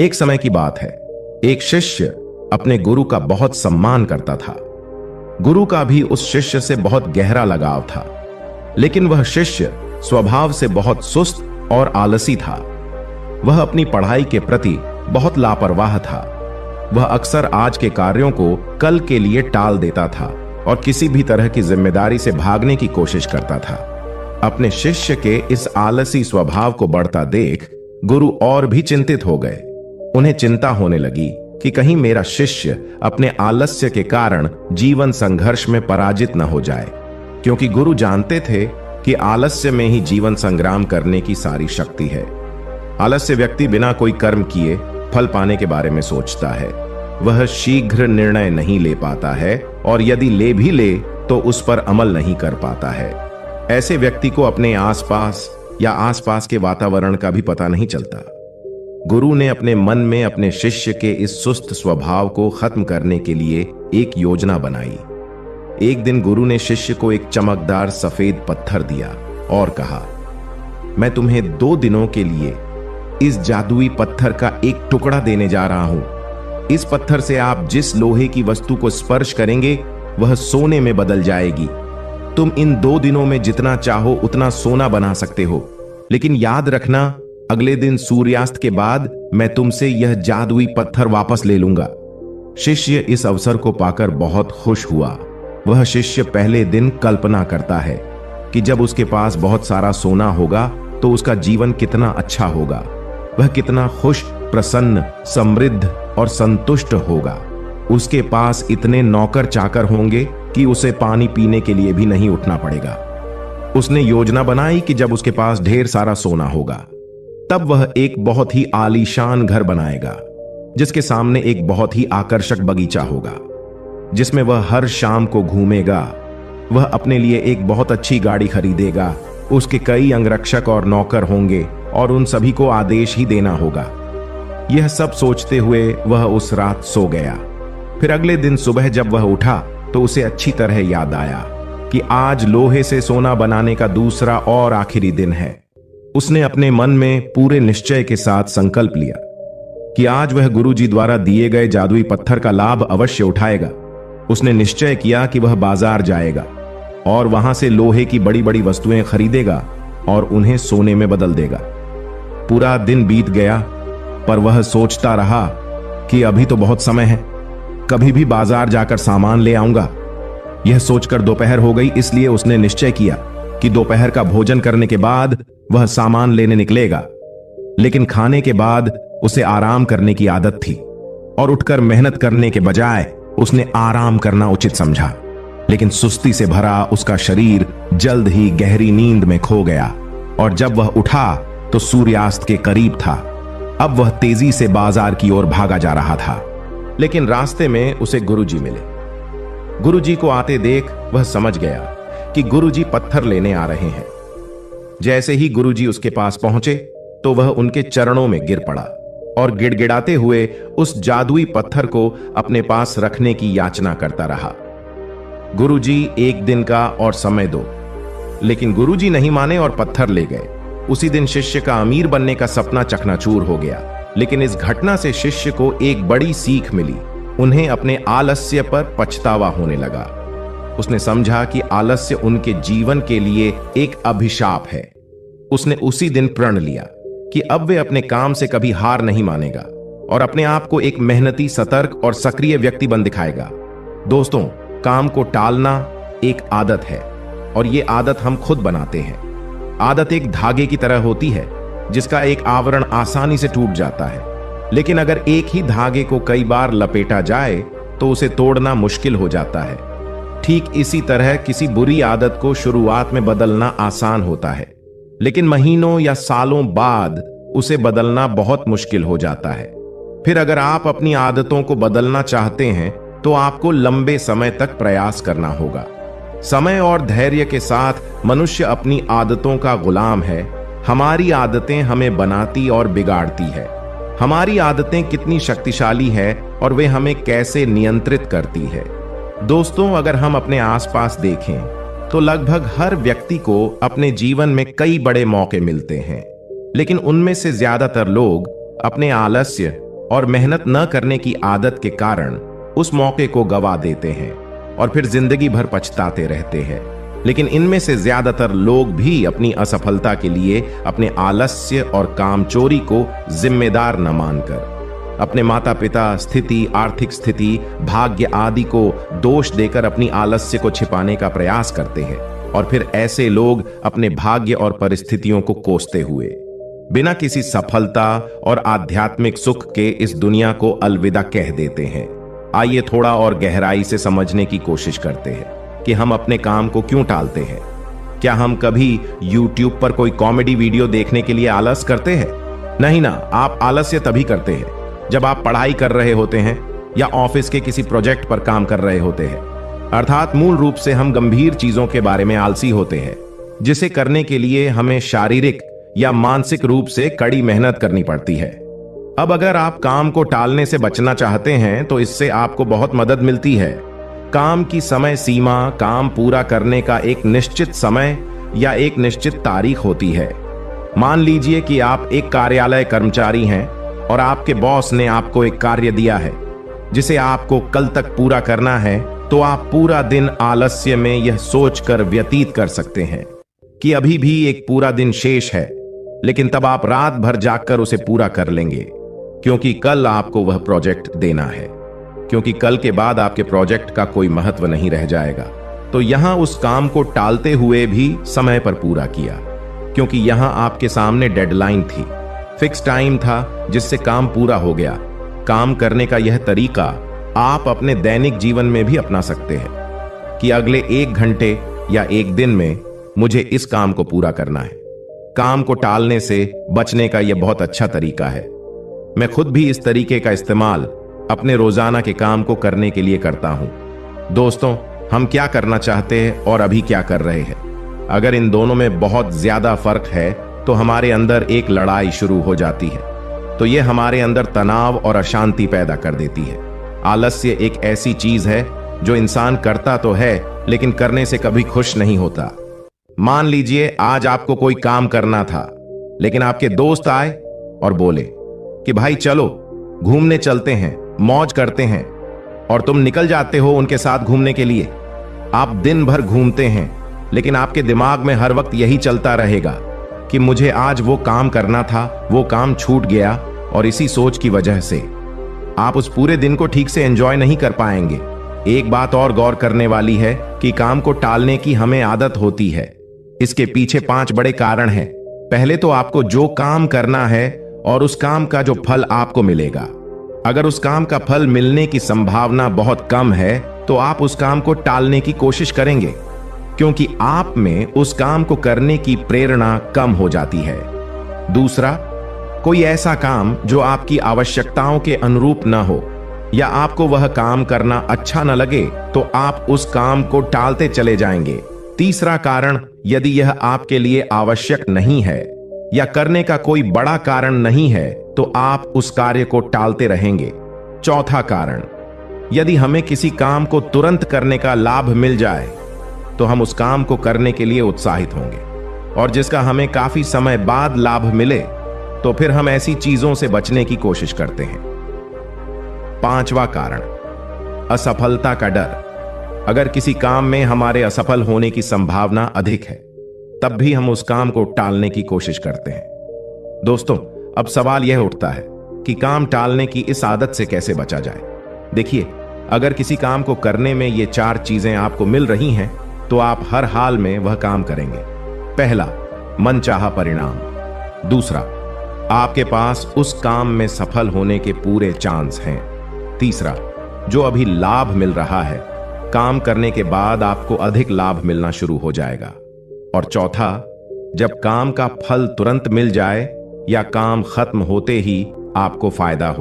एक समय की बात है। एक शिष्य अपने गुरु का बहुत सम्मान करता था। गुरु का भी उस शिष्य से बहुत गहरा लगाव था, लेकिन वह शिष्य स्वभाव से बहुत सुस्त और आलसी था। वह अपनी पढ़ाई के प्रति बहुत लापरवाह था। वह अक्सर आज के कार्यों को कल के लिए टाल देता था और किसी भी तरह की जिम्मेदारी से भागने की कोशिश करता था। अपने शिष्य के इस आलसी स्वभाव को बढ़ता देख गुरु और भी चिंतित हो गए। उन्हें चिंता होने लगी कि कहीं मेरा शिष्य अपने आलस्य के कारण जीवन संघर्ष में पराजित न हो जाए, क्योंकि गुरु जानते थे कि आलस्य में ही जीवन संग्राम करने की सारी शक्ति है। आलस्य व्यक्ति बिना कोई कर्म किए फल पाने के बारे में सोचता है। वह शीघ्र निर्णय नहीं ले पाता है और यदि ले भी ले तो उस पर अमल नहीं कर पाता है। ऐसे व्यक्ति को अपने आसपास या आसपास के वातावरण का भी पता नहीं चलता। गुरु ने अपने मन में अपने शिष्य के इस सुस्त स्वभाव को खत्म करने के लिए एक योजना बनाई। एक दिन गुरु ने शिष्य को एक चमकदार सफेद पत्थर दिया और कहा, मैं तुम्हें 2 दिनों के लिए इस जादुई पत्थर का एक टुकड़ा देने जा रहा हूं। इस पत्थर से आप जिस लोहे की वस्तु को स्पर्श करेंगे वह सोने में बदल जाएगी। तुम इन 2 दिनों में जितना चाहो उतना सोना बना सकते हो, लेकिन याद रखना, अगले दिन सूर्यास्त के बाद मैं तुमसे यह जादुई पत्थर वापस ले लूंगा। शिष्य इस अवसर को पाकर बहुत खुश हुआ। वह शिष्य पहले दिन कल्पना करता है कि जब उसके पास बहुत सारा सोना होगा तो उसका जीवन कितना अच्छा होगा। वह कितना खुश, प्रसन्न, समृद्ध और संतुष्ट होगा। उसके पास इतने नौकर चाकर होंगे कि उसे पानी पीने के लिए भी नहीं उठना पड़ेगा। उसने योजना बनाई कि जब उसके पास ढेर सारा सोना होगा तब वह एक बहुत ही आलीशान घर बनाएगा, जिसके सामने एक बहुत ही आकर्षक बगीचा होगा, जिसमें वह हर शाम को घूमेगा। वह अपने लिए एक बहुत अच्छी गाड़ी खरीदेगा। उसके कई अंगरक्षक और नौकर होंगे और उन सभी को आदेश ही देना होगा। यह सब सोचते हुए वह उस रात सो गया। फिर अगले दिन सुबह जब वह उठा तो उसे अच्छी तरह याद आया कि आज लोहे से सोना बनाने का दूसरा और आखिरी दिन है। उसने अपने मन में पूरे निश्चय के साथ संकल्प लिया कि आज वह गुरुजी द्वारा दिए गए जादुई पत्थर का लाभ अवश्य उठाएगा। उसने निश्चय किया कि वह बाजार जाएगा और वहां से लोहे की बड़ी बड़ी वस्तुएं खरीदेगा और उन्हें सोने में बदल देगा। पूरा दिन बीत गया, पर वह सोचता रहा कि अभी तो बहुत समय है, कभी भी बाजार जाकर सामान ले आऊंगा। यह सोचकर दोपहर हो गई, इसलिए उसने निश्चय किया कि दोपहर का भोजन करने के बाद वह सामान लेने निकलेगा। लेकिन खाने के बाद उसे आराम करने की आदत थी और उठकर मेहनत करने के बजाय उसने आराम करना उचित समझा। लेकिन सुस्ती से भरा उसका शरीर जल्द ही गहरी नींद में खो गया और जब वह उठा तो सूर्यास्त के करीब था। अब वह तेजी से बाजार की ओर भागा जा रहा था, लेकिन रास्ते में उसे गुरुजी मिले। गुरुजी को आते देख वह समझ गया कि गुरुजी पत्थर लेने आ रहे हैं। जैसे ही गुरुजी उसके पास पहुंचे तो वह उनके चरणों में गिर पड़ा और गिड़गिड़ाते हुए उस जादुई पत्थर को अपने पास रखने की याचना करता रहा। गुरुजी, एक दिन का और समय दो। लेकिन गुरुजी नहीं माने और पत्थर ले गए। उसी दिन शिष्य का अमीर बनने का सपना चकनाचूर हो गया। लेकिन इस घटना से शिष्य को एक बड़ी सीख मिली। उन्हें अपने आलस्य पर पछतावा होने लगा। उसने समझा कि आलस्य उनके जीवन के लिए एक अभिशाप है। उसने उसी दिन प्रण लिया कि अब वे अपने काम से कभी हार नहीं मानेगा और अपने आप को एक मेहनती, सतर्क और सक्रिय व्यक्ति बन दिखाएगा। दोस्तों, काम को टालना एक आदत है और ये आदत हम खुद बनाते हैं। आदत एक धागे की तरह होती है जिसका एक आवरण आसानी से टूट जाता है, लेकिन अगर एक ही धागे को कई बार लपेटा जाए तो उसे तोड़ना मुश्किल हो जाता है। ठीक इसी तरह किसी बुरी आदत को शुरुआत में बदलना आसान होता है, लेकिन महीनों या सालों बाद उसे बदलना बहुत मुश्किल हो जाता है। फिर अगर आप अपनी आदतों को बदलना चाहते हैं तो आपको लंबे समय तक प्रयास करना होगा। समय और धैर्य के साथ मनुष्य अपनी आदतों का गुलाम है। हमारी आदतें हमें बनाती और बिगाड़ती है। हमारी आदतें कितनी शक्तिशाली है और वे हमें कैसे नियंत्रित करती है। दोस्तों, अगर हम अपने आसपास देखें तो लगभग हर व्यक्ति को अपने जीवन में कई बड़े मौके मिलते हैं, लेकिन उनमें से ज्यादातर लोग अपने आलस्य और मेहनत न करने की आदत के कारण उस मौके को गवा देते हैं और फिर जिंदगी भर पछताते रहते हैं। लेकिन इनमें से ज्यादातर लोग भी अपनी असफलता के लिए अपने आलस्य और कामचोरी को जिम्मेदार न मानकर अपने माता पिता, स्थिति, आर्थिक स्थिति, भाग्य आदि को दोष देकर अपनी आलस्य को छिपाने का प्रयास करते हैं और फिर ऐसे लोग अपने भाग्य और परिस्थितियों को कोसते हुए बिना किसी सफलता और आध्यात्मिक सुख के इस दुनिया को अलविदा कह देते हैं। आइए थोड़ा और गहराई से समझने की कोशिश करते हैं कि हम अपने काम को क्यों टालते हैं। क्या हम कभी YouTube पर कोई कॉमेडी वीडियो देखने के लिए आलस करते हैं? नहीं ना, आप आलस्य तभी करते हैं जब आप पढ़ाई कर रहे होते हैं या ऑफिस के किसी प्रोजेक्ट पर काम कर रहे होते हैं। अर्थात मूल रूप से हम गंभीर चीजों के बारे में आलसी होते हैं, जिसे करने के लिए हमें शारीरिक या मानसिक रूप से कड़ी मेहनत करनी पड़ती है। अब अगर आप काम को टालने से बचना चाहते हैं तो इससे आपको बहुत मदद मिलती है। काम की समय सीमा, काम पूरा करने का एक निश्चित समय या एक निश्चित तारीख होती है। मान लीजिए कि आप एक कार्यालय कर्मचारी हैं और आपके बॉस ने आपको एक कार्य दिया है जिसे आपको कल तक पूरा करना है, तो आप पूरा दिन आलस्य में यह सोचकर व्यतीत कर सकते हैं कि अभी भी एक पूरा दिन शेष है, लेकिन तब आप रात भर जागकर उसे पूरा कर लेंगे क्योंकि कल आपको वह प्रोजेक्ट देना है, क्योंकि कल के बाद आपके प्रोजेक्ट का कोई महत्व नहीं रह जाएगा। तो यहां उस काम को टालते हुए भी समय पर पूरा किया, क्योंकि यहां आपके सामने डेडलाइन थी, फिक्स टाइम था जिससे काम पूरा हो गया। काम करने का यह तरीका आप अपने दैनिक जीवन में भी अपना सकते हैं कि अगले 1 घंटे या 1 दिन में मुझे इस काम को पूरा करना है। काम को टालने से बचने का यह बहुत अच्छा तरीका है। मैं खुद भी इस तरीके का इस्तेमाल अपने रोजाना के काम को करने के लिए करता हूं। दोस्तों, हम क्या करना चाहते हैं और अभी क्या कर रहे हैं, अगर इन दोनों में बहुत ज्यादा फर्क है तो हमारे अंदर एक लड़ाई शुरू हो जाती है। तो यह हमारे अंदर तनाव और अशांति पैदा कर देती है। आलस्य एक ऐसी चीज है जो इंसान करता तो है लेकिन करने से कभी खुश नहीं होता। मान लीजिए आज आपको कोई काम करना था, लेकिन आपके दोस्त आए और बोले कि भाई चलो घूमने चलते हैं, मौज करते हैं, और तुम निकल जाते हो उनके साथ घूमने के लिए। आप दिन भर घूमते हैं, लेकिन आपके दिमाग में हर वक्त यही चलता रहेगा कि मुझे आज वो काम करना था, वो काम छूट गया, और इसी सोच की वजह से आप उस पूरे दिन को ठीक से एंजॉय नहीं कर पाएंगे। एक बात और गौर करने वाली है कि काम को टालने की हमें आदत होती है। इसके पीछे 5 बड़े कारण हैं। पहले तो आपको जो काम करना है और उस काम का जो फल आपको मिलेगा। अगर उस काम का फल मिलने की संभावना बहुत कम है तो आप उस काम को टालने की कोशिश करेंगे, क्योंकि आप में उस काम को करने की प्रेरणा कम हो जाती है। दूसरा, कोई ऐसा काम जो आपकी आवश्यकताओं के अनुरूप न हो या आपको वह काम करना अच्छा न लगे तो आप उस काम को टालते चले जाएंगे। तीसरा कारण, यदि यह आपके लिए आवश्यक नहीं है या करने का कोई बड़ा कारण नहीं है तो आप उस कार्य को टालते रहेंगे। चौथा कारण, यदि हमें किसी काम को तुरंत करने का लाभ मिल जाए तो हम उस काम को करने के लिए उत्साहित होंगे, और जिसका हमें काफी समय बाद लाभ मिले तो फिर हम ऐसी चीजों से बचने की कोशिश करते हैं। पांचवा कारण, असफलता का डर। अगर किसी काम में हमारे असफल होने की संभावना अधिक है तब भी हम उस काम को टालने की कोशिश करते हैं। दोस्तों, अब सवाल यह उठता है कि काम टालने की इस आदत से कैसे बचा जाए। देखिए, अगर किसी काम को करने में ये 4 चीजें आपको मिल रही हैं तो आप हर हाल में वह काम करेंगे। पहला, मनचाहा परिणाम। दूसरा, आपके पास उस काम में सफल होने के पूरे चांस हैं। तीसरा, जो अभी लाभ मिल रहा है, काम करने के बाद आपको अधिक लाभ मिलना शुरू हो जाएगा। और चौथा, जब काम का फल तुरंत मिल जाए या काम खत्म होते ही आपको फायदा हो।